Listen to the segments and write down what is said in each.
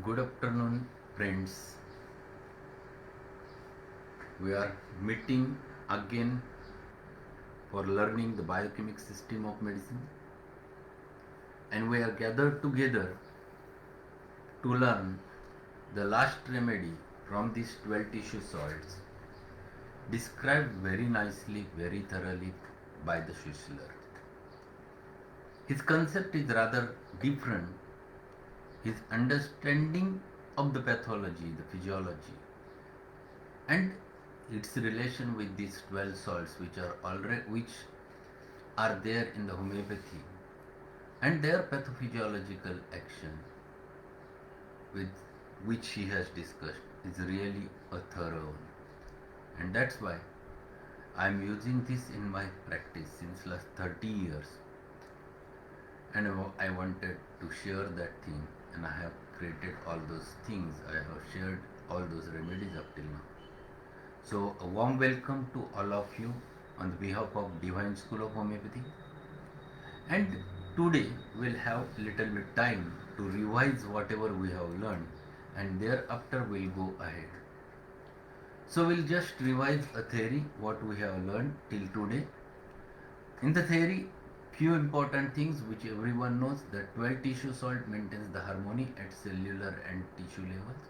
Good afternoon, friends. We are meeting again for learning the biochemic system of medicine, and we are gathered together to learn the last remedy from these 12 tissue salts, described very nicely, very thoroughly by the Schussler. His concept is rather different. His understanding of the pathology, the physiology, and its relation with these 12 salts which are there in the homeopathy, and their pathophysiological action with which he has discussed is really a thorough one. And that's why I am using this in my practice since last 30 years, and I wanted to share that thing, and I have created all those things. I have shared all those remedies up till now. So, a warm welcome to all of you on the behalf of Divine School of Homeopathy. And today we'll have little bit time to revise whatever we have learned, and thereafter we'll go ahead. So, we'll just revise a theory what we have learned till today. In the theory, few important things which everyone knows that 12 tissue salt maintains the harmony at cellular and tissue levels.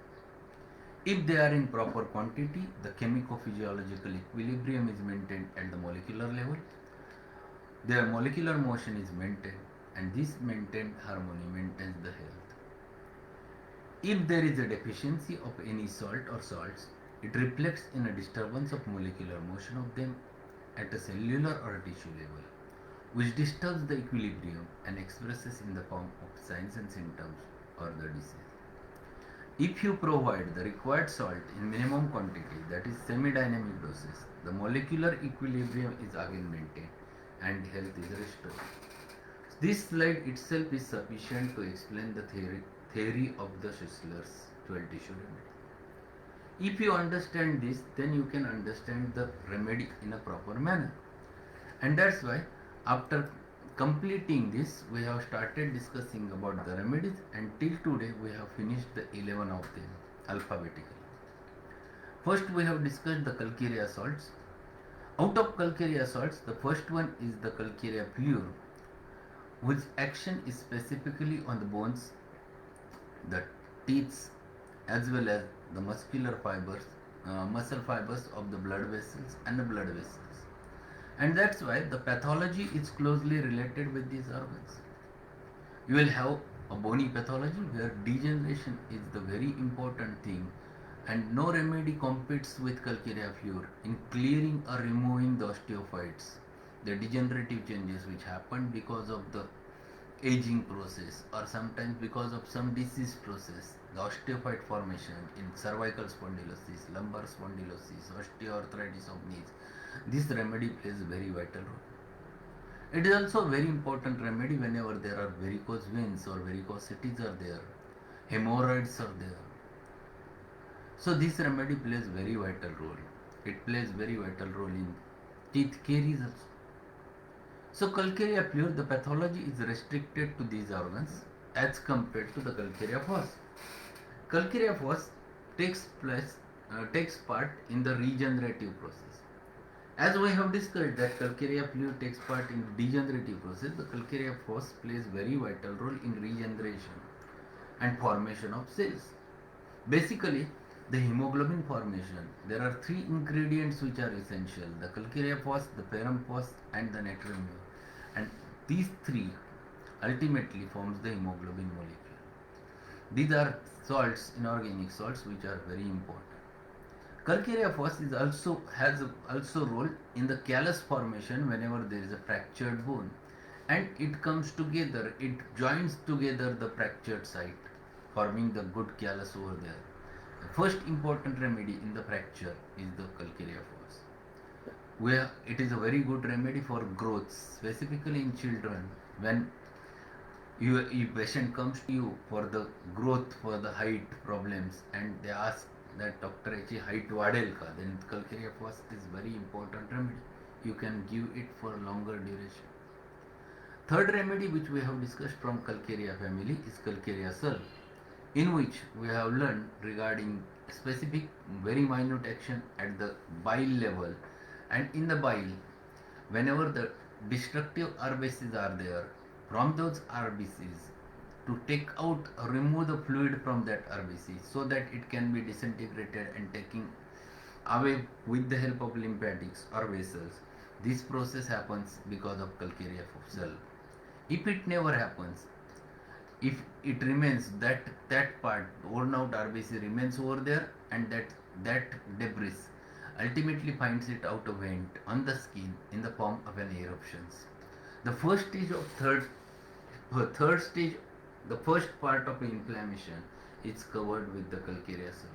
If they are in proper quantity, the chemico-physiological equilibrium is maintained at the molecular level. Their molecular motion is maintained, and this maintained harmony maintains the health. If there is a deficiency of any salt or salts, it reflects in a disturbance of molecular motion of them at a cellular or a tissue level, which disturbs the equilibrium and expresses in the form of signs and symptoms or the disease. If you provide the required salt in minimum quantity, that is semi-dynamic doses, the molecular equilibrium is again maintained and health is restored. This slide itself is sufficient to explain the theory of the Schussler's 12 tissue remedy. If you understand this, then you can understand the remedy in a proper manner. And that's why after completing this, we have started discussing about the remedies, and till today we have finished the 11 of them alphabetically. First we have discussed the calcarea salts. Out of calcarea salts, the first one is the calcarea pure, whose action is specifically on the bones, the teeth, as well as the muscle fibers of the blood vessels and the blood vessels. And that's why the pathology is closely related with these organs. You will have a bony pathology where degeneration is the very important thing, and no remedy competes with calcarea pure in clearing or removing the osteophytes, the degenerative changes which happen because of the aging process or sometimes because of some disease process, the osteophyte formation in cervical spondylosis, lumbar spondylosis, osteoarthritis of knees. This remedy plays a very vital role. It is also a very important remedy whenever there are varicose veins or varicosities are there, hemorrhoids are there. So this remedy plays very vital role. It plays very vital role in teeth caries also. So calcarea pure, the pathology is restricted to these organs as compared to the calcarea fos. Calcarea fos takes part in the regenerative process. As we have discussed that calcarea pure takes part in degenerative process, the calcarea fos plays very vital role in regeneration and formation of cells. Basically, the hemoglobin formation, there are three ingredients which are essential: the calcarea phos, the ferrum phos, and the natrium. And these three ultimately forms the hemoglobin molecule. These are salts, inorganic salts, which are very important. Calcarea phos has also role in the callus formation whenever there is a fractured bone, and it comes together, it joins together the fractured site, forming the good callus over there. The first important remedy in the fracture is the calcarea phos, where it is a very good remedy for growth, specifically in children. When your patient comes to you for the growth, for the height problems, and they ask that doctor याची height वाढेल का, then calcarea phos is very important remedy. You can give it for longer duration. Third remedy which we have discussed from calcarea family is calcarea sul. in which we have learned regarding specific very minute action at the bile level. And in the bile, whenever the destructive RBCs are there, from those RBCs to take out or remove the fluid from that RBC so that it can be disintegrated and taking away with the help of lymphatics or vessels. This process happens because of calcarea cell. If it never happens, if it remains that part worn out RBC remains over there, and that debris ultimately finds it out of vent on the skin in the form of an eruptions. The first stage of third stage, the first part of inflammation is covered with the calcarea cell.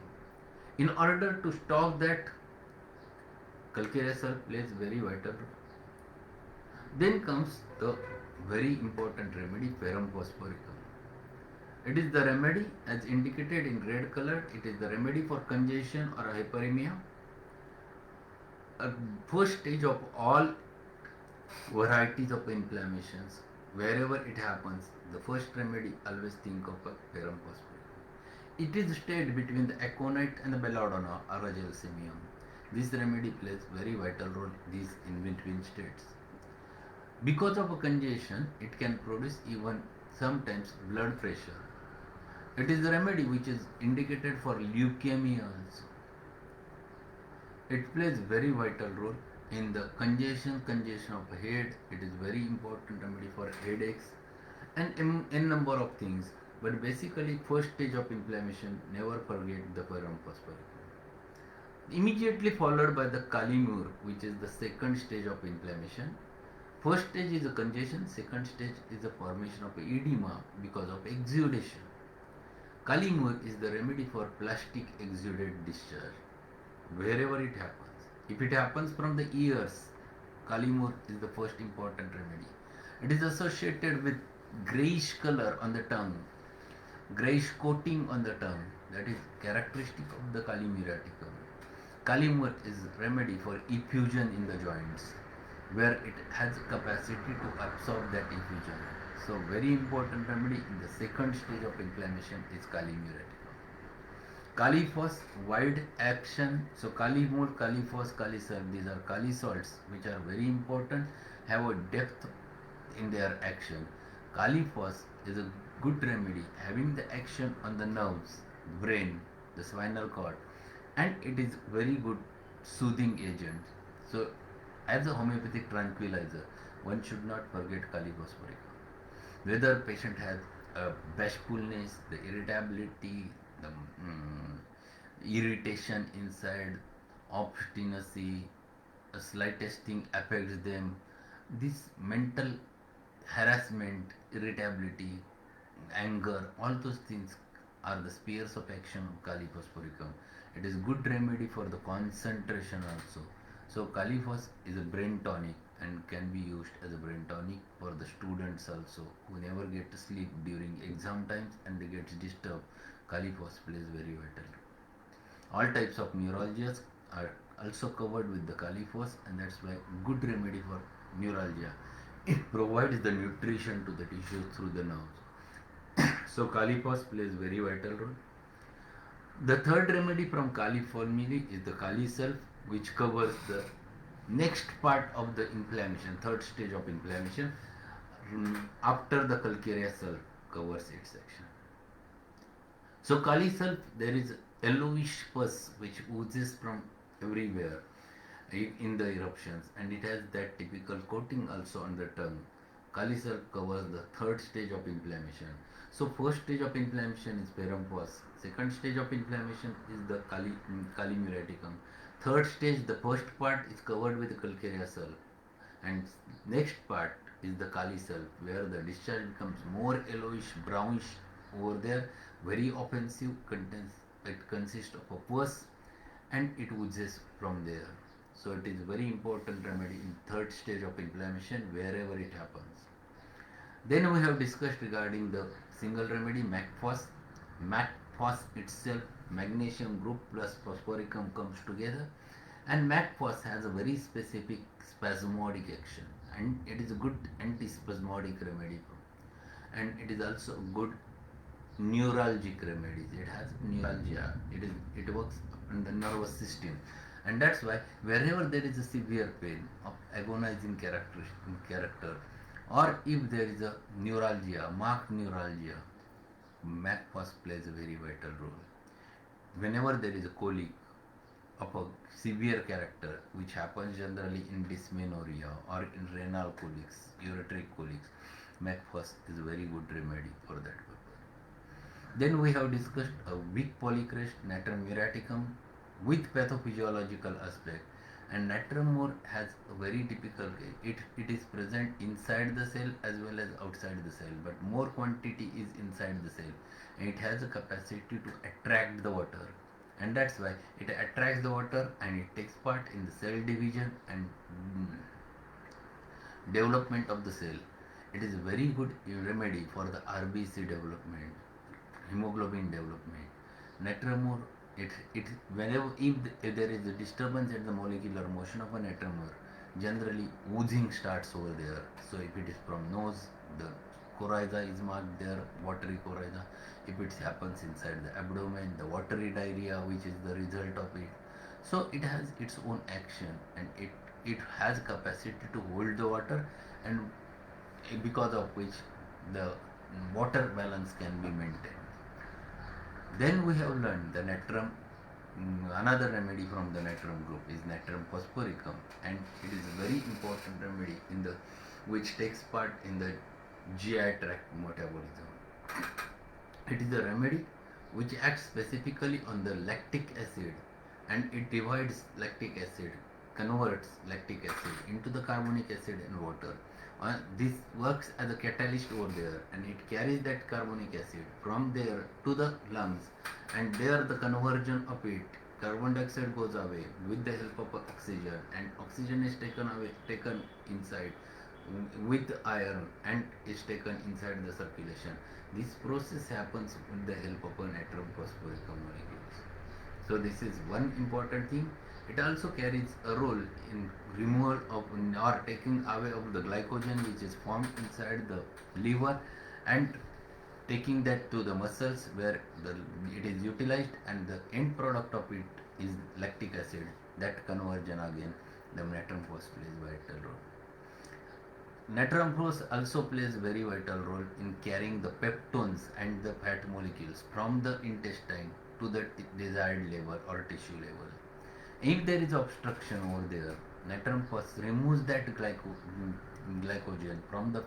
In order to stop that, calcarea cell plays very vital role. Then comes the very important remedy, ferrum phosphoricum. It is the remedy as indicated in red color. It is the remedy for congestion or hyperemia. A first stage of all varieties of inflammations, wherever it happens, the first remedy always think of a ferrum phosphoricum. It is stayed between the aconite and the belladonna or gelsemium. This remedy plays very vital role these in between states. Because of a congestion, it can produce even sometimes blood pressure. It is the remedy which is indicated for leukemia also. It plays very vital role in the congestion of the head. It is very important remedy for headaches and n number of things. But basically, first stage of inflammation, never forget the ferrum phosphoricum. Immediately followed by the Kalimur, which is the second stage of inflammation. First stage is a congestion, second stage is the formation of edema because of exudation. Kalimur is the remedy for plastic exudate discharge, wherever it happens. If it happens from the ears, Kalimur is the first important remedy. It is associated with greyish color on the tongue, greyish coating on the tongue. That is characteristic of the Kalimuraticum. Kalimur is remedy for effusion in the joints, where it has capacity to absorb that effusion. So very important remedy in the second stage of inflammation is Kalimuraticum. Kaliphos, wide action. So Kalimur, Kaliphos, Kalisol, these are Kali salts which are very important, have a depth in their action. Kaliphos is a good remedy having the action on the nerves, brain, the spinal cord, and it is very good soothing agent. So as a homeopathic tranquilizer, one should not forget Kaliphosphoricum. Whether patient has bashfulness, the irritability, the irritation inside, obstinacy, a slightest thing affects them. This mental harassment, irritability, anger, all those things are the spheres of action of Kali phosphoricum. It is good remedy for the concentration also. So Kaliphos is a brain tonic and can be used as a brain tonic for the students also who never get to sleep during exam times and they get disturbed. Kaliphos plays very vital. All types of neuralgias are also covered with the Kaliphos, and that's why good remedy for neuralgia. It provides the nutrition to the tissues through the nerves. So Kaliphos plays very vital role. The third remedy from Kali family is the Kali self, which covers the next part of the inflammation, third stage of inflammation, after the calcarea self covers its action. So Kali self, there is yellowish pus which oozes from everywhere in the eruptions, and it has that typical coating also on the tongue. Kali self covers the third stage of inflammation. So first stage of inflammation is ferrum pus. Second stage of inflammation is the Kalimuraticum. Third stage, the first part is covered with the calcarea cell, and next part is the Kali cell, where the discharge becomes more yellowish, brownish over there, very offensive. It consists of a pus, and it oozes from there. So it is very important remedy in third stage of inflammation wherever it happens. Then we have discussed regarding the single remedy MACPHOS. MACPHOS itself, magnesium group plus phosphoricum comes together, and MACPHOS has a very specific spasmodic action, and it is a good antispasmodic remedy, and it is also a good neuralgic remedies. It has neuralgia. It works on the nervous system, and that's why wherever there is a severe pain of agonizing character, or if there is a neuralgia, marked neuralgia, MACPAS plays a very vital role. Whenever there is a colic of a severe character, which happens generally in dysmenorrhea or in renal colics, ureteric colics, MACPAS is a very good remedy for that purpose. Then we have discussed a weak polycrest, Natrum muriaticum, with pathophysiological aspect. And Natrum has a very typical case. It is present inside the cell as well as outside the cell, but more quantity is inside the cell, and it has a capacity to attract the water, and that's why it attracts the water and it takes part in the cell division and development of the cell. It is a very good remedy for the RBC development, hemoglobin development. Natramur, it whenever if there is a disturbance at the molecular motion of a natramur, generally oozing starts over there. So if it is from nose, the coryza is marked there, watery coryza. If it happens inside the abdomen, the watery diarrhea, which is the result of it. So it has its own action, and it has capacity to hold the water, and because of which the water balance can be maintained. Then we have learned the natrum. Another remedy from the natrum group is Natrum phosphoricum, and it is a very important remedy in the which takes part in the GI tract metabolism. It is a remedy which acts specifically on the lactic acid, and it divides lactic acid, converts lactic acid into the carbonic acid and water. This works as a catalyst over there, and it carries that carbonic acid from there to the lungs, and there the conversion of it, carbon dioxide goes away with the help of oxygen, and oxygen is taken inside with iron and is taken inside the circulation. This process happens with the help of a natrum phosphoricum molecules. So this is one important thing. It also carries a role in removal of or taking away of the glycogen which is formed inside the liver, and taking that to the muscles where it is utilized, and the end product of it is lactic acid. That conversion again, the natrum phos plays vital role. Natrum phos also plays very vital role in carrying the peptones and the fat molecules from the intestine to the desired level or tissue level. If there is obstruction over there, natrum phos removes that glycogen from the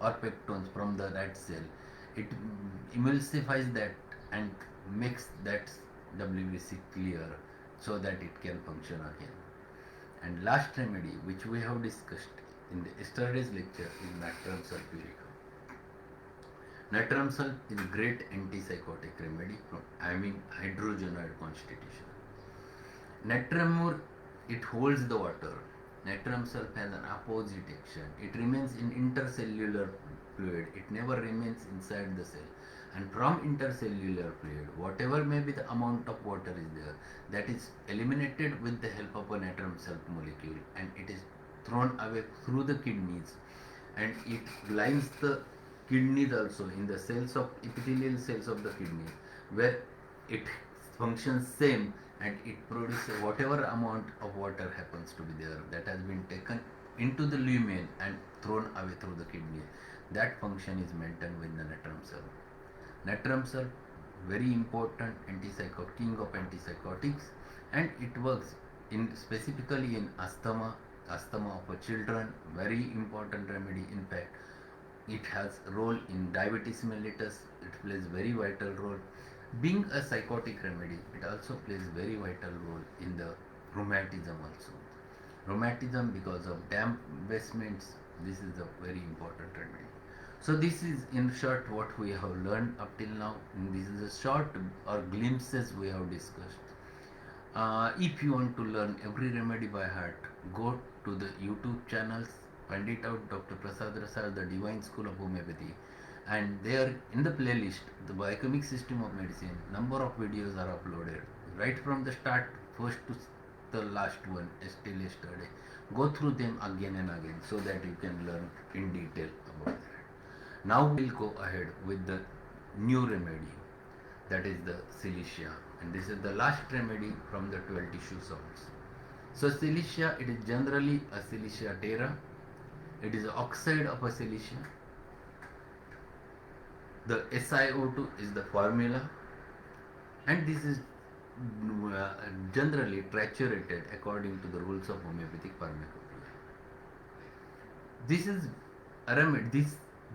or peptones from the rat cell. It emulsifies that and makes that WBC clear so that it can function again. And last remedy which we have discussed in the yesterday's lecture is natrum sulfuricum. Natrum sulf is a great antipsychotic remedy from hydrogenoid constitution. Natramur, it holds the water. Natrum sulf has an opposite action. It remains in intercellular fluid. It never remains inside the cell. And from intercellular fluid, whatever may be the amount of water is there, that is eliminated with the help of a natrum sulf molecule, and it is thrown away through the kidneys, and it lines the kidneys also in the cells of epithelial cells of the kidney, where it functions same, and it produces whatever amount of water happens to be there that has been taken into the lumen and thrown away through the kidney. That function is maintained with the natrum sulf. Natrum sulf, very important king of antipsychotics, and it works in specifically in asthma of children, very important remedy. In fact, it has role in diabetes mellitus. It plays very vital role. Being a psychotic remedy, it also plays very vital role in the rheumatism also. Rheumatism, because of damp basements, this is a very important remedy. So this is in short what we have learned up till now. And this is a short or glimpses we have discussed. If you want to learn every remedy by heart, go to the YouTube channels, find it out, Dr. Prasad Rasar, the Divine School of Homeopathy, and there in the playlist, the biochemic system of medicine, number of videos are uploaded right from the start, first to the last one, still yesterday. Go through them again and again so that you can learn in detail about that. Now we'll go ahead with the new remedy, that is the silicia, and this is the last remedy from the 12 tissue salts. So silicia, it is generally a silicia terra. It is oxide of a silicia. The SiO2 is the formula, and this is generally triturated according to the rules of homeopathic pharmacopoeia. This is aramid.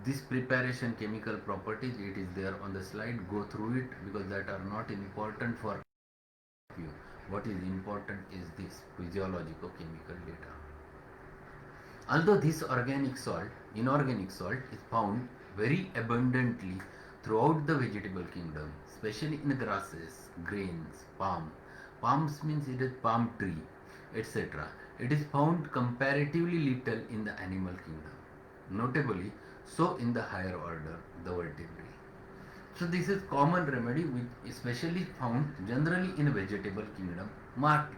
This preparation chemical properties, it is there on the slide. Go through it because that are not important for you. What is important is this physiological chemical data. Although this organic salt, inorganic salt, is found very abundantly throughout the vegetable kingdom, especially in grasses, grains, palm. Palms means it is palm tree, etc. It is found comparatively little in the animal kingdom, notably so in the higher order, the vertebrae. So this is common remedy which especially found generally in vegetable kingdom markedly.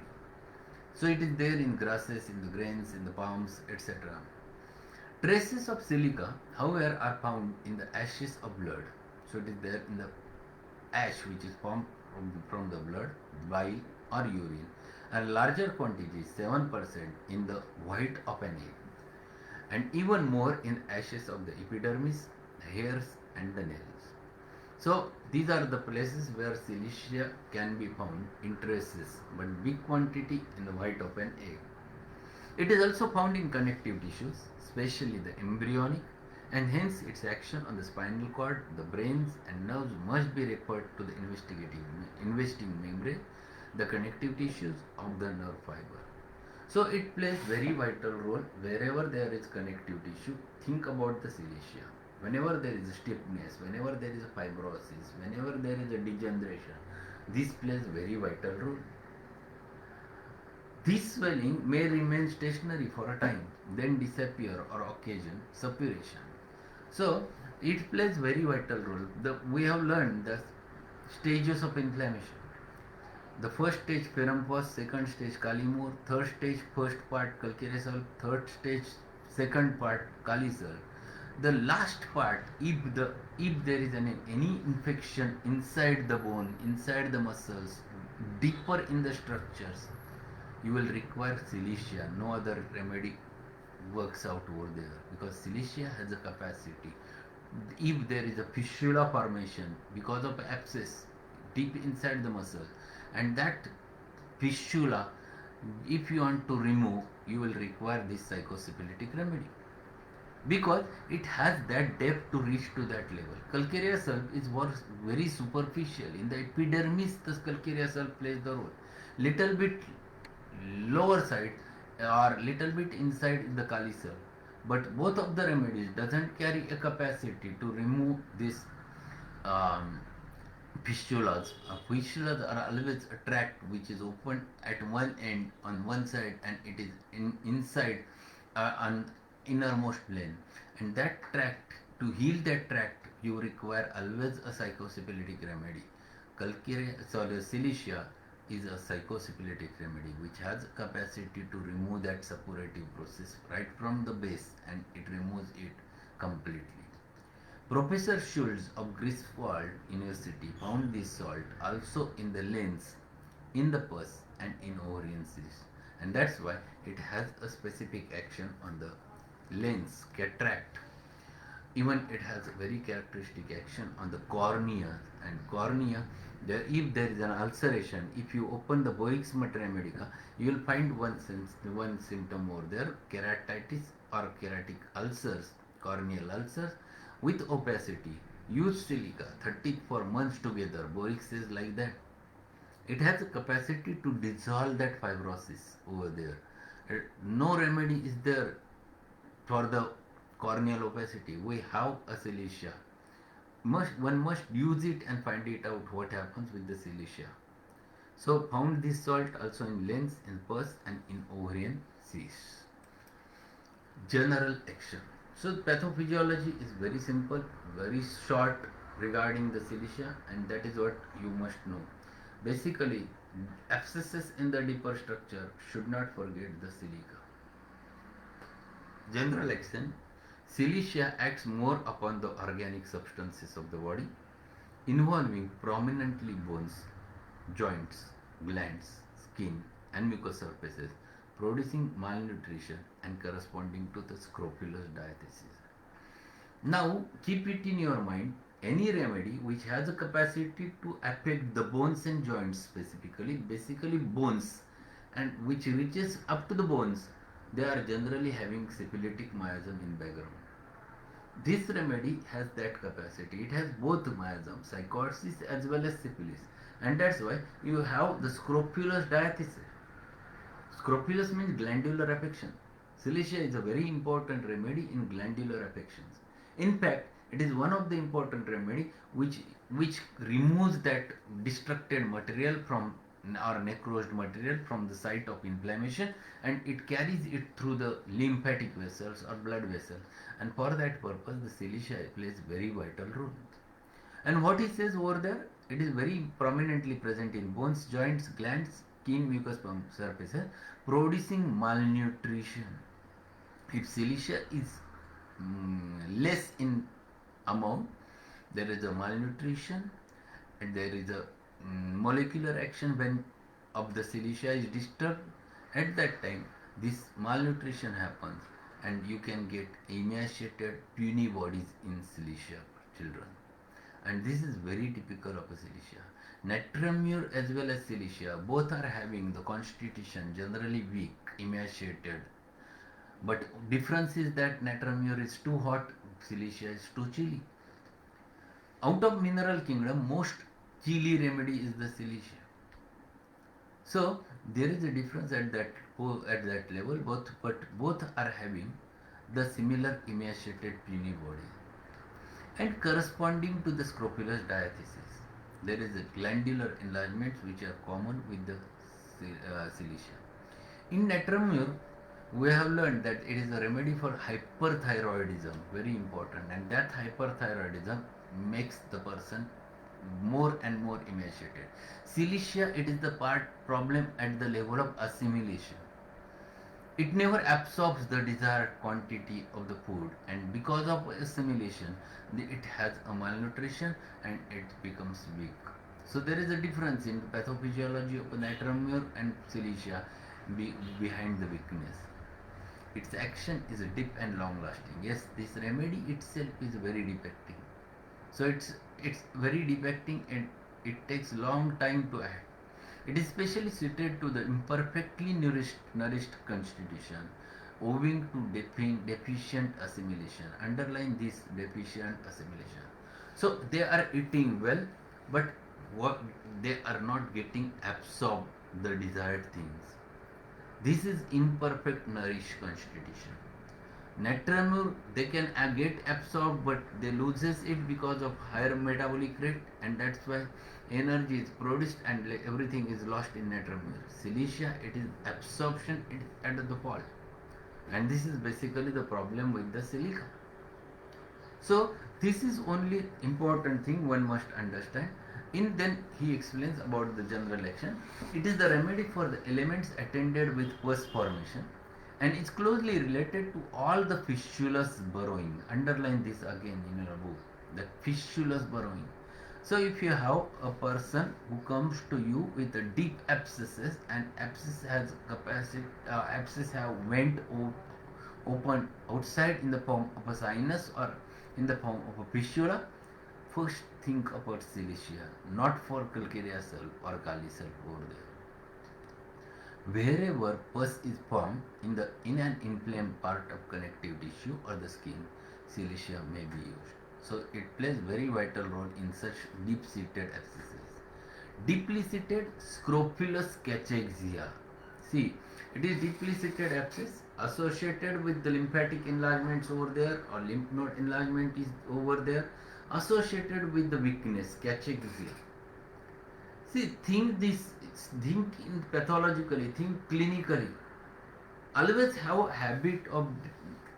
So it is there in grasses, in the grains, in the palms, etc. Traces of silica, however, are found in the ashes of blood. So it is there in the ash which is formed from the blood, bile or urine, and larger quantities, 7%, in the white of an egg, and even more in ashes of the epidermis, hairs and the nails. So these are the places where silicia can be found in traces, but big quantity in the white of an egg. It is also found in connective tissues, especially the embryonic, and hence its action on the spinal cord, the brains and nerves must be referred to the investing membrane, the connective tissues of the nerve fiber. So it plays very vital role wherever there is connective tissue. Think about the silicia. Whenever there is stiffness, whenever there is fibrosis, whenever there is a degeneration, this plays very vital role. This swelling may remain stationary for a time, then disappear or occasion suppuration. So it plays very vital role. We have learned the stages of inflammation. The first stage Ferrum first, second stage Kalimur, third stage first part Calcareous, third stage second part Kalisal. The last part, if there is any infection inside the bone, inside the muscles, deeper in the structures, you will require silicia. No other remedy works out over there because silicia has a capacity. If there is a fistula formation because of abscess deep inside the muscle, and that fistula, if you want to remove, you will require this psychosyphilitic remedy because it has that depth to reach to that level. Calcareous sulf is very superficial. In the epidermis, the calcareous sulf plays the role. Little bit lower side or little bit inside the kali sulf. But both of the remedies doesn't carry a capacity to remove this um, fistulas. Fistulas are always a tract which is open at one end on one side and it is inside on innermost plane, and that tract, to heal that tract you require always a psychosyphilitic remedy. Silicia is a psychosyphilitic remedy which has capacity to remove that suppurative process right from the base, and it removes it completely. Professor Schultz of Greifswald University found this salt also in the lens, in the pus, and in ovarian cysts, and that's why it has a specific action on the lens, cataract. Even it has a very characteristic action on the cornea, and cornea, if there is an ulceration, if you open the Boeck's Medica, you will find one symptom over there, keratitis or keratic ulcers, corneal ulcers with opacity. Use silica 30 for months together. Boeck says like that. It has a capacity to dissolve that fibrosis over there. No remedy is there for the corneal opacity. We have a silicia. One must use it and find it out what happens with the silicia. So found this salt also in lens, in pus, and in ovarian cysts. General action. So pathophysiology is very simple, very short regarding the silicia, and that is what you must know. Basically, abscesses in the deeper structure should not forget the silica. General action. Silicia acts more upon the organic substances of the body. involving prominently bones, joints, glands, skin, and mucous surfaces, producing malnutrition and corresponding to the scrofulous diathesis. Now, keep it in your mind, any remedy which has a capacity to affect the bones and joints specifically, basically bones, and which reaches up to the bones, they are generally having syphilitic miasm in background. This remedy has that capacity. It has both miasm, psychosis as well as syphilis. And that's why you have the scrofulous diathesis. Scrofulous means glandular affection. Silicea is a very important remedy in glandular affections. In fact, it is one of the important remedy which removes that destructed material from or necrosed material from the site of inflammation, and it carries it through the lymphatic vessels or blood vessels, and for that purpose the silicea plays very vital role. And what he says over there, it is very prominently present in bones, joints, glands, skin, mucous surfaces, producing malnutrition. If silicia is less in amount, there is a malnutrition, and there is a molecular action when of the silicia is disturbed. At that time, this malnutrition happens, and you can get emaciated, puny bodies in silicia children. And this is very typical of a silicia. Natrium as well as silicia both are having the constitution generally weak, emaciated. But difference is that natrium is too hot, silicia is too chilly. Out of mineral kingdom, most chilly remedy is the silicia. So there is a difference at that level, but both are having the similar emaciated puny body. And corresponding to the scrofulous diathesis, there is a glandular enlargements which are common with the silicia. In natrium, we have learned that it is a remedy for hyperthyroidism, very important, and that hyperthyroidism makes the person more and more emaciated. Silicia, it is the problem at the level of assimilation. It never absorbs the desired quantity of the food, and because of assimilation, it has a malnutrition and it becomes weak. So there is a difference in the pathophysiology of natrium and silicia behind the weakness. Its action is deep and long lasting. Yes, this remedy itself is very defecting. So it's very defecting, and it takes long time to act. It is specially suited to the imperfectly nourished constitution owing to deficient assimilation. Underline this, deficient assimilation. So they are eating well, but what they are not getting absorbed the desired things. This is imperfect nourished constitution. Natrium, they can get absorbed, but they loses it because of higher metabolic rate, and that's why energy is produced and everything is lost in natrium. Silicia, it is absorption, it is at the fault, and this is basically the problem with the silica. So this is only important thing one must understand. In then he explains about the general action. It is the remedy for the elements attended with pus formation, and it's closely related to all the fistulous burrowing. Underline this again in your book, the fistulous burrowing. So if you have a person who comes to you with a deep abscesses, and abscess has capacity, abscess have went open outside in the form of a sinus or in the form of a fistula, first think about silicia, not for calcarea self or kali self over there. Wherever pus is formed in an inflamed part of connective tissue or the skin, silicia may be used. So it plays very vital role in such deep-seated abscesses. Deeply seated scrofulous cachexia. See, it is deeply seated abscess associated with the lymphatic enlargements over there, or lymph node enlargement is over there, associated with the weakness, cachexia. See, think in pathologically, think clinically. Always have a habit of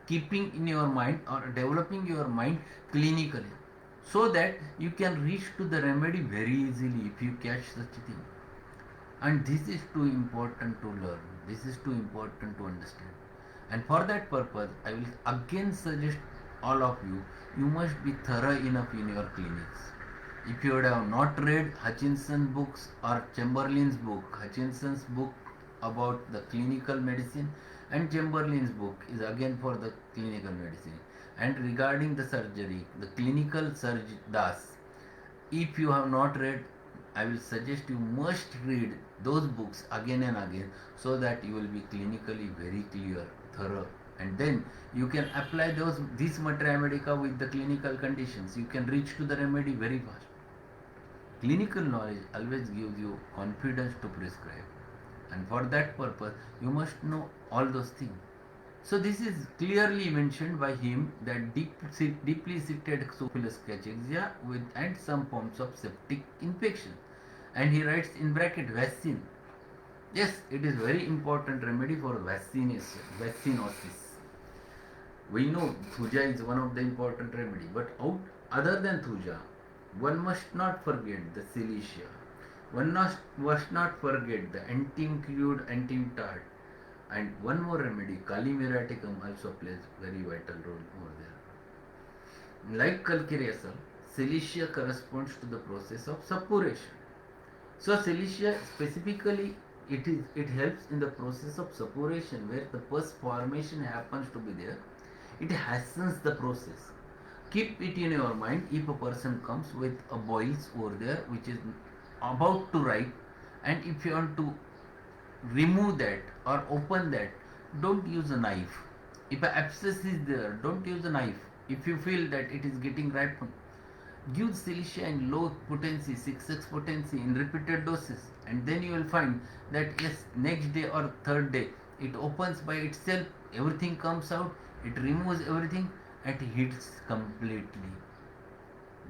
keeping in your mind or developing your mind clinically, so that you can reach to the remedy very easily if you catch such a thing. And this is too important to learn. This is too important to understand. And for that purpose, I will again suggest all of you, you must be thorough enough in your clinics. If you would have not read Hutchinson books or Chamberlain's book, Hutchinson's book about the clinical medicine and Chamberlain's book is again for the clinical medicine. And regarding the surgery, the clinical surgeon Das, if you have not read, I will suggest you must read those books again and again so that you will be clinically very clear, thorough, and then you can apply this materia medica with the clinical conditions. You can reach to the remedy very fast. Clinical knowledge always gives you confidence to prescribe, and for that purpose, you must know all those things. So this is clearly mentioned by him that deeply seated Xenophilus cachexia with and some forms of septic infection, and he writes in bracket vaccine. Yes, it is very important remedy for vaccination, vaccinosis. We know thuja is one of the important remedy, but other than thuja, one must not forget the Cilicia. One must not forget the antimcrude, antimtard, and one more remedy, Calimeraticum, also plays very vital role over there. Like calcareous, Cilicia corresponds to the process of suppuration. So Cilicia specifically it helps in the process of suppuration where the pus formation happens to be there. It hastens the process. Keep it in your mind if a person comes with a boils over there which is about to ripe, and if you want to remove that or open that, don't use a knife. If an abscess is there, don't use a knife. If you feel that it is getting ripened, give Cilicia in low potency, 6x potency in repeated doses, and then you will find that yes, next day or third day it opens by itself, everything comes out, it removes everything and hits completely.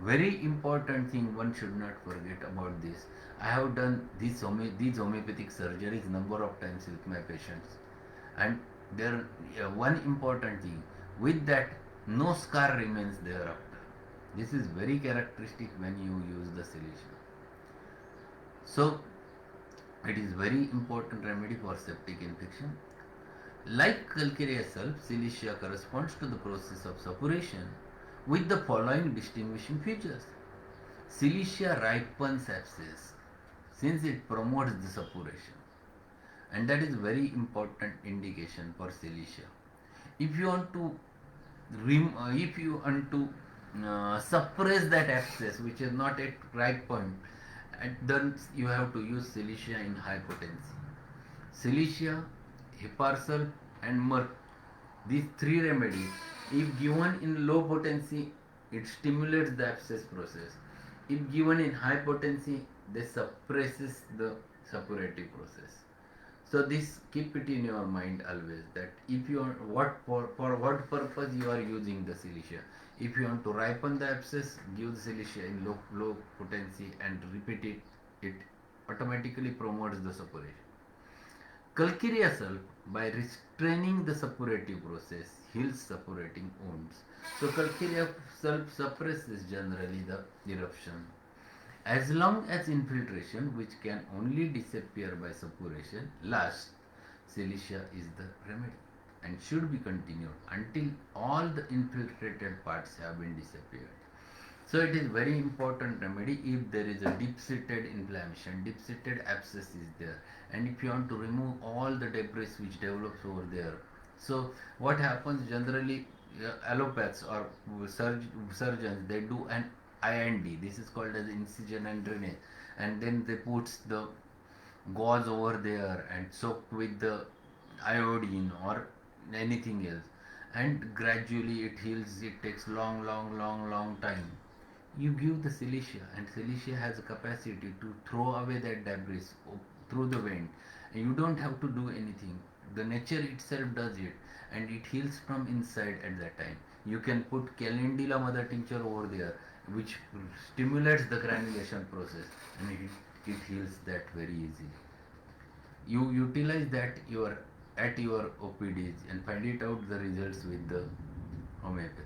Very important thing one should not forget about this. I have done these homeopathic surgeries number of times with my patients, and there one important thing with that, no scar remains thereafter. This is very characteristic when you use the Cilicia. So it is very important remedy for septic infection. Like calcareous self, Cilicia corresponds to the process of suppuration with the following distinguishing features. Cilicia ripens abscess since it promotes the suppuration, and that is very important indication for Cilicia. If you want to suppress that abscess which is not at right point, and then you have to use Cilicia in high potency. Cilicia, Hiparsal and Merc, these three remedies, if given in low potency, it stimulates the abscess process. If given in high potency, they suppresses the suppurative process. So this, keep it in your mind always that if you are for what purpose you are using the Cilicia. If you want to ripen the abscess, give the Cilicia in low potency and repeat it. It automatically promotes the suppuration. Calcarea sulf, by restraining the suppurative process, heals suppurating wounds. So calcarea sulf suppresses generally the eruption. As long as infiltration, which can only disappear by suppuration, lasts, Cilicia is the remedy and should be continued until all the infiltrated parts have been disappeared. So it is very important remedy if there is a deep-seated inflammation, deep-seated abscess is there, and if you want to remove all the debris which develops over there. So what happens generally, allopaths or surgeons, they do an IND. This is called as incision and drainage, and then they put the gauze over there and soaked with the iodine or anything else, and gradually it heals. It takes long time. You give the Cilicia, and Cilicia has a capacity to throw away that debris through the vein. And you don't have to do anything. The nature itself does it, and it heals from inside at that time. You can put Calendula mother tincture over there, which stimulates the granulation process, and it heals that very easily. You utilize that at your OPDs and find it out the results with the homeopathy.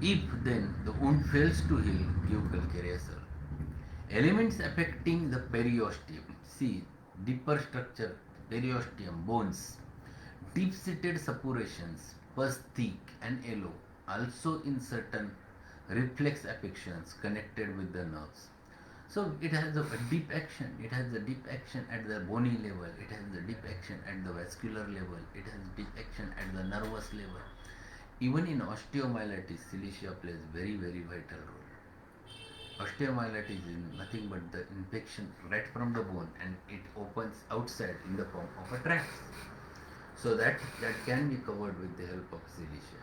If then the wound fails to heal, give calcarea sulf. Elements affecting the periosteum. See, deeper structure, periosteum, bones, deep-seated suppurations, pus thick and yellow, also in certain reflex affections connected with the nerves. So it has a deep action. It has a deep action at the bony level. It has a deep action at the vascular level. It has deep action at the nervous level. Even in osteomyelitis, silicia plays very vital role. Osteomyelitis is nothing but the infection right from the bone, and it opens outside in the form of a tract. So that can be covered with the help of silicia.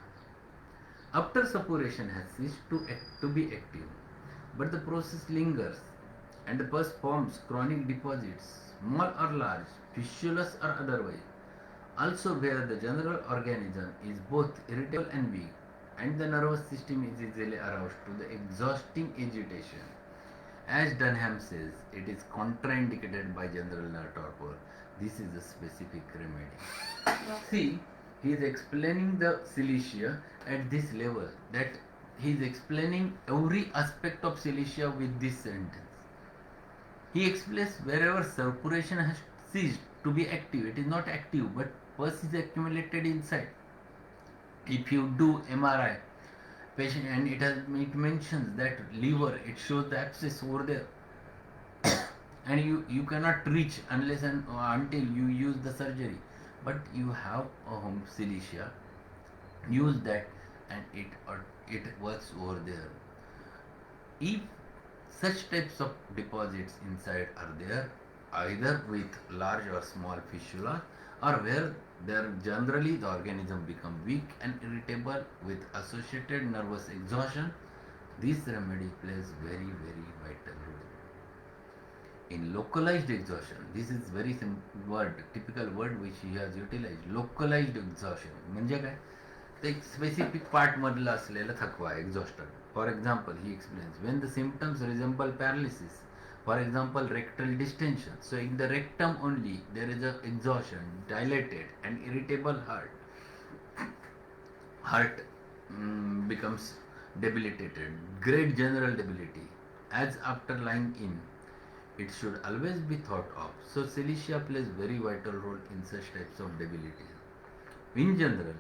After suppuration has ceased to be active, but the process lingers and the pus forms chronic deposits, small or large, fistulous or otherwise. Also, where the general organism is both irritable and weak, and the nervous system is easily aroused to the exhausting agitation. As Dunham says, it is contraindicated by general nerve torpor. This is a specific remedy. See, he is explaining the silicia at this level, that he is explaining every aspect of silicia with this sentence. He explains wherever suppuration has ceased to be active, it is not active, but pus is accumulated inside. If you do MRI patient and it mentions that liver, it shows the abscess over there, and you cannot reach unless and until you use the surgery. But you have a home silicia, use that, and it works over there. If such types of deposits inside are there, either with large or small fistula, or where there generally the organism become weak and irritable with associated nervous exhaustion, this remedy plays very vital role. In localized exhaustion, this is very typical word which he has utilized. Localized exhaustion म्हणजे काय, ते एक specific part मधला असलेला थकवा, exhausted. For example, he explains when the symptoms resemble paralysis, for example rectal distension, so in the rectum only there is a exhaustion, dilated and irritable heart becomes debilitated, great general debility, as after lying in, it should always be thought of. So silicia plays very vital role in such types of debility. In general,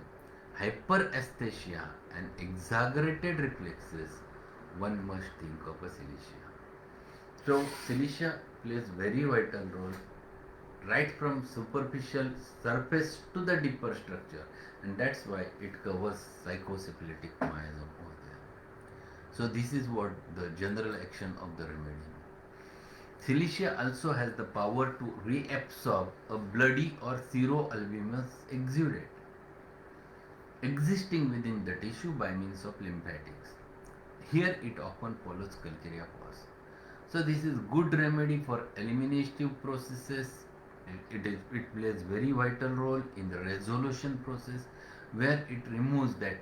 hyperesthesia and exaggerated reflexes, one must think of a silicia. So silicia plays very vital role right from superficial surface to the deeper structure, and that's why it covers psychosyphilitic miasm over there. So this is what the general action of the remedy. Silicia also has the power to reabsorb a bloody or seroalbuminous exudate existing within the tissue by means of lymphatics. Here it often follows calcarea pus. So this is good remedy for eliminative processes. It plays very vital role in the resolution process, where it removes that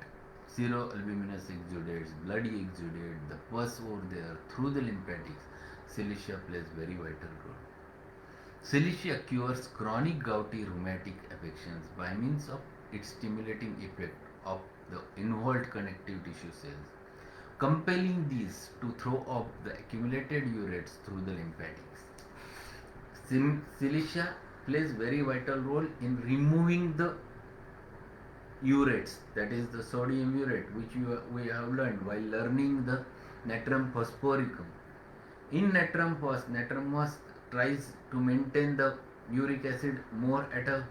seroalbuminous exudates, bloody exudate, the pus over there through the lymphatics. Silicia plays very vital role. Silicia cures chronic gouty rheumatic affections by means of its stimulating effect of the involved connective tissue cells, compelling these to throw off the accumulated urates through the lymphatics. Silicia plays very vital role in removing the urates, that is the sodium urate, which we have learned while learning the natrum phosphoricum. In natrum phos tries to maintain the uric acid more at a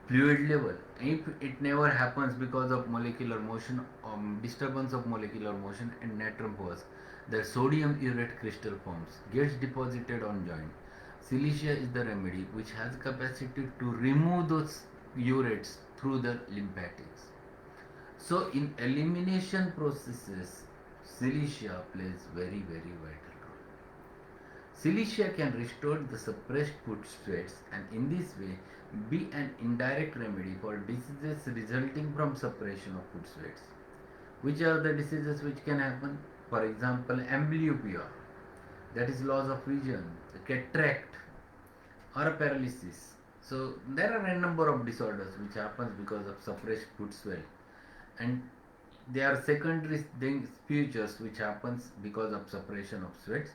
fluid level. If it never happens because of molecular motion or disturbance of molecular motion in natrum phos, the sodium urate crystal forms, gets deposited on joint. Silicia is the remedy which has capacity to remove those urates through the lymphatics. So in elimination processes, silicia plays very vital role. Silicia can restore the suppressed foot sweats, and in this way be an indirect remedy for diseases resulting from suppression of foot sweats. Which are the diseases which can happen? For example, amblyopia, that is loss of vision, cataract, or paralysis. So there are a number of disorders which happens because of suppressed foot swell, and there are secondary features which happens because of suppression of sweats.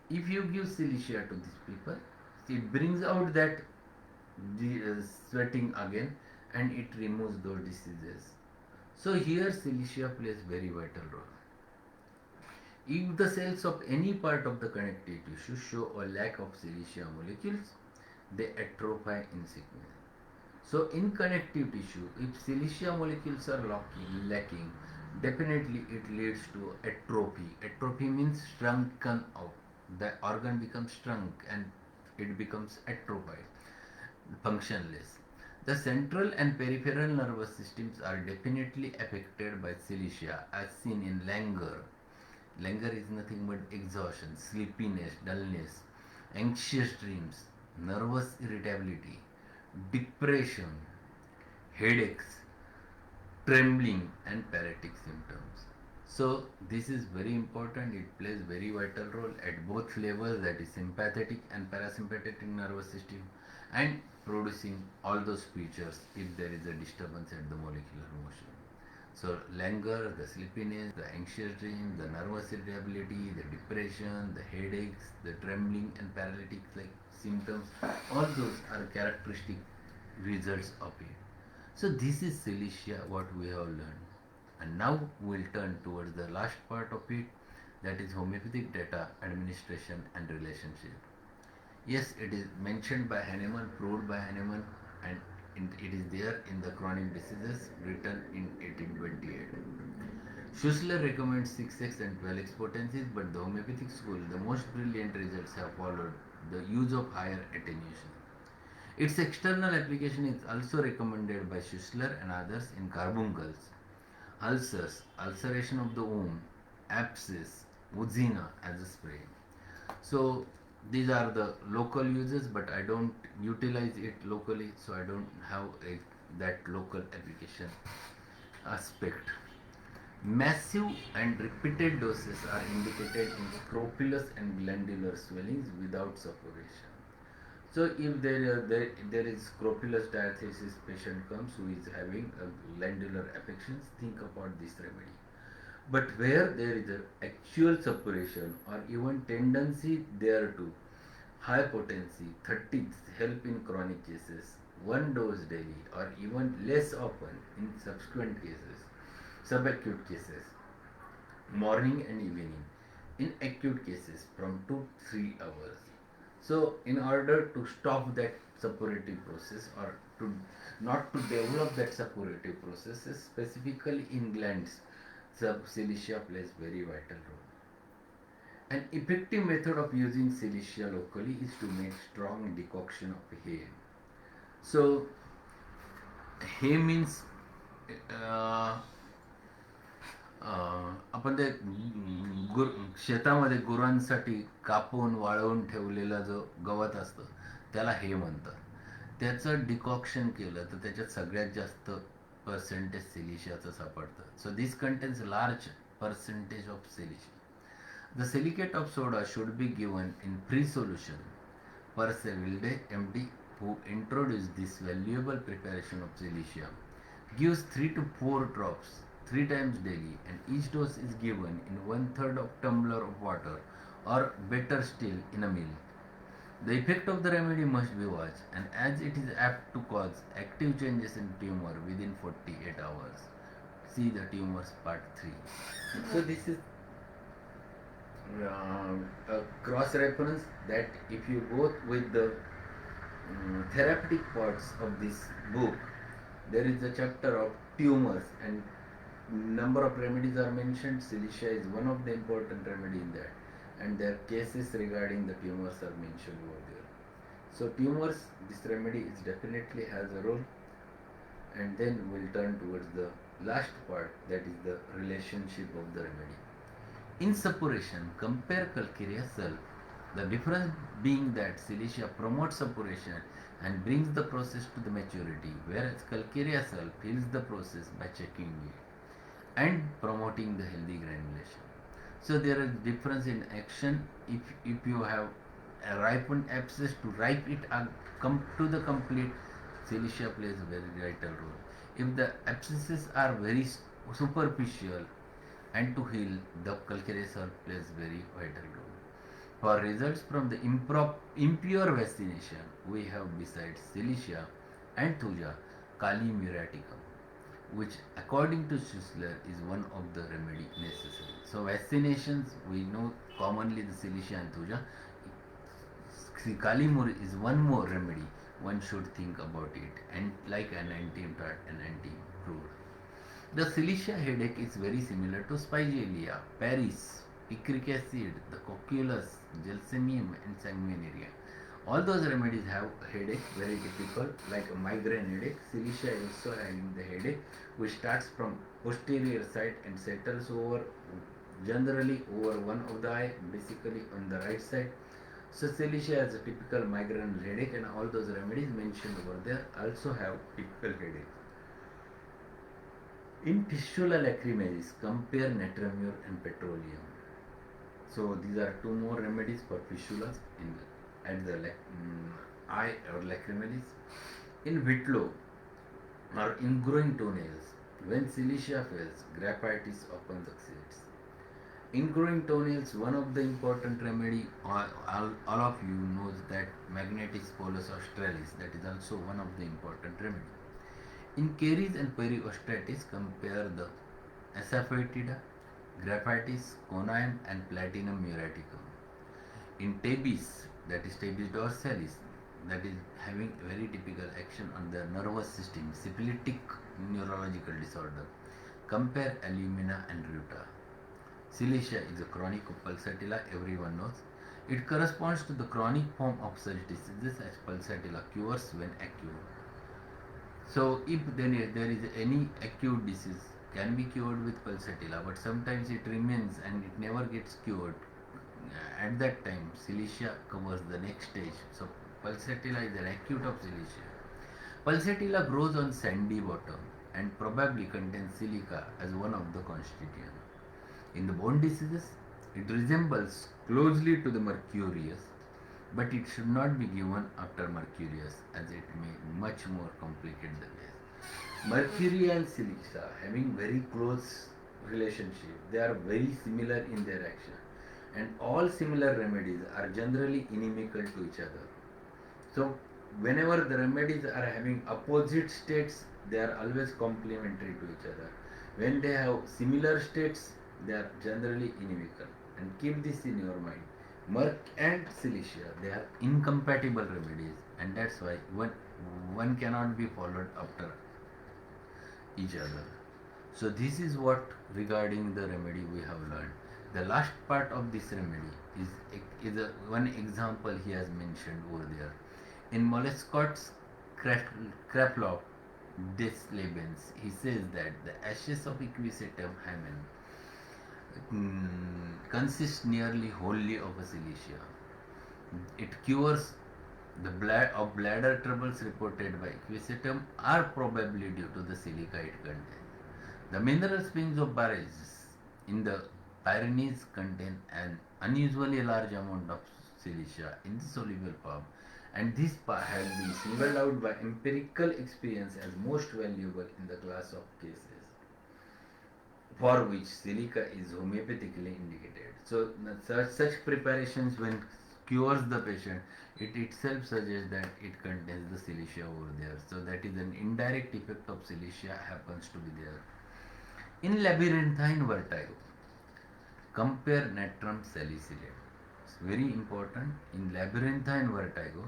If you give silicia to these people, it brings out that sweating again, and it removes those diseases. So here silicia plays very vital role. If the cells of any part of the connective tissue show a lack of silicia molecules, they atrophy in sequence. So in connective tissue, if silicia molecules are lacking, definitely it leads to atrophy. Atrophy means shrunken out. The organ becomes shrunk and it becomes atrophied, functionless. The central and peripheral nervous systems are definitely affected by silicia as seen in languor. Languor is nothing but exhaustion, sleepiness, dullness, anxious dreams, nervous irritability, depression, headaches, trembling, and paralytic symptoms. So this is very important. It plays very vital role at both levels, that is sympathetic and parasympathetic nervous system, and producing all those features if there is a disturbance at the molecular motion. So languor, the sleepiness, the anxious dream, the nervous irritability, the depression, the headaches, the trembling and paralytic like symptoms, all those are characteristic results of it. So this is silicia what we have learned. And now we'll turn towards the last part of it, that is homeopathic data administration and relationship. Yes, it is mentioned by Hahnemann, proved by Hahnemann, and it is there in the chronic diseases written in 1828. Schussler recommends 6x and 12x potencies, but the homeopathic school, the most brilliant results have followed the use of higher attenuation. Its external application is also recommended by Schussler and others in carbuncles, ulcers, ulceration of the womb, abscess, eczema as a spray. So these are the local uses, but I don't utilize it locally, so I don't have that local application aspect. Massive and repeated doses are indicated in scrofulous and glandular swellings without suppuration. So if there is scrofulous diathesis patient comes who is having glandular affections, think about this remedy. But where there is an actual suppuration or even tendency there to high potency 30 help in chronic cases, one dose daily or even less often in subsequent cases, subacute cases, morning and evening, in acute cases from 2 to 3 hours. So in order to stop that suppurative process or to not to develop that suppurative processes specifically in glands, silicia plays very vital role. An effective method of using silicia locally is to make strong decoction of hay. So hay means आपण ते शेतामध्ये गुरांसाठी कापून वाळवून ठेवलेला जो गवत असतं त्याला हे म्हणतात. त्याचं डिकॉक्शन केलं तर त्याच्यात सगळ्यात जास्त पर्सेंटेज सिलिशियाचं सापडतं. So this contains large percentage of silica. The silicate of soda should be given in free solution. Percy Wilde, MD, who introduced this valuable preparation of silicia, gives 3 to 4 drops 3 times daily, and each dose is given in 1/3 of tumbler of water, or better still in a meal. The effect of the remedy must be watched, and as it is apt to cause active changes in tumor within 48 hours. See the tumors part 3. So this is a cross reference that if you go with the therapeutic parts of this book, there is a chapter of tumors and number of remedies are mentioned. Silicia is one of the important remedy in that, and their cases regarding the tumors are mentioned over there. So tumors, this remedy is definitely has a role, and then we'll turn towards the last part, that is the relationship of the remedy. In suppuration, compare Calcarea sulf, the difference being that silicia promotes suppuration and brings the process to the maturity, whereas Calcarea sulf kills the process by checking it and promoting the healthy granulation. So there is difference in action. If you have a ripened abscess, to ripe it and come to the complete, silicia plays a very vital role. If the abscesses are very superficial and to heal, the Calcarea sulf plays very vital role. For results from the impure vaccination, we have besides silicia and thuja, Kali muriaticum, which according to Schussler is one of the remedy necessaries. So vaccinations, we know commonly the Cilicia and Thuja. Kalimur is one more remedy one should think about it, and like an anti-inflammatory and anti-crude. The Cilicia headache is very similar to Spigelia, Paris, picric acid, the cocculus, gelsemium, and sanguinaria. All those remedies have headache, very typical, like a migraine headache. Cilicia is also having the headache, which starts from posterior side and settles over, generally over one of the eye, basically on the right side. So Cilicia has a typical migraine headache, and all those remedies mentioned over there also have typical headache. In fistula lacrimalis, compare natramur and petroleum. So these are two more remedies for fistulas in at the eye or lacrimalis. In vitlo or ingrowing toenails, when Cilicia fails, graphitis often succeeds. Ingrowing toenails, one of the important remedy, all of you knows that Magnetis polus australis, that is also one of the important remedy. In caries and periosteotitis, compare the asafoetida, graphitis, conium and platinum muraticum. In tabes, that is tabes dorsalis, that is having very typical action on the nervous system, syphilitic neurological disorder, compare alumina and ruta. Cilicia is a chronic pulsatilla, everyone knows. It corresponds to the chronic form of such diseases as pulsatilla cures when acute. So if there is any acute disease can be cured with pulsatilla, but sometimes it remains and it never gets cured. At that time, Cilicia covers the next stage. So pulsatilla is an acute of Cilicia. Pulsatilla grows on sandy bottom and probably contains silica as one of the constituents. In the bone diseases, it resembles closely to the mercurius, but it should not be given after mercurius as it may much more complicate the case. Mercury and silica having very close relationship. They are very similar in their action, and all similar remedies are generally inimical to each other. So whenever the remedies are having opposite states, they are always complementary to each other. When they have similar states, they are generally inimical. And keep this in your mind. Merc and Cilicia, they are incompatible remedies, and that's why one cannot be followed after each other. So this is what regarding the remedy we have learned. The last part of this remedy is one example he has mentioned over there. In Molescott's Kraplow des Lebens, he says that the ashes of Equisetum hymen consists nearly wholly of a silicia. It cures the bladder troubles reported by Equisetum are probably due to the silica it contains. The mineral springs of Barres in the Pyrenees contain an unusually large amount of silicia in the soluble form, and this has been singled out by empirical experience as most valuable in the class of cases for which silica is homeopathically indicated. So such preparations when cures the patient, it itself suggests that it contains the silicia over there. So that is an indirect effect of silicia happens to be there. In labyrinthine vertigo, compare natrum salicylate. It's very important. In labyrinthine vertigo,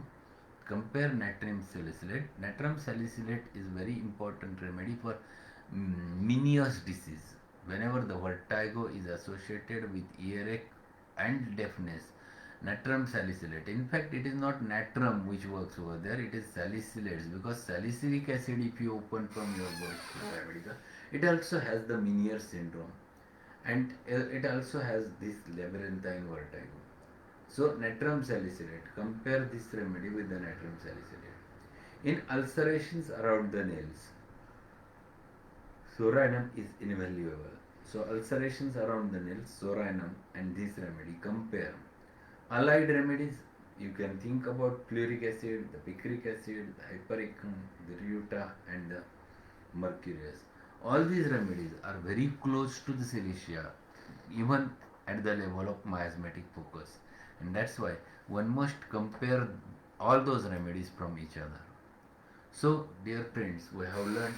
compare natrum salicylate. Natrum salicylate is very important remedy for Meniere's disease. Whenever the vertigo is associated with earache and deafness, natrum salicylate. In fact, it is not natrum which works over there, it is salicylates, because salicylic acid, if you open from your body, it also has the Meniere syndrome, and it also has this labyrinthine vertigo. So natrum salicylate, compare this remedy with the natrum salicylate. In ulcerations around the nails, Soranum is invaluable. So ulcerations around the nails, Soranum and this remedy, compare. Allied remedies, you can think about fluoric acid, the picric acid, the hypericum, the ruta and the mercurius. All these remedies are very close to the silicia, even at the level of miasmatic focus, and that's why one must compare all those remedies from each other. So dear friends, we have learned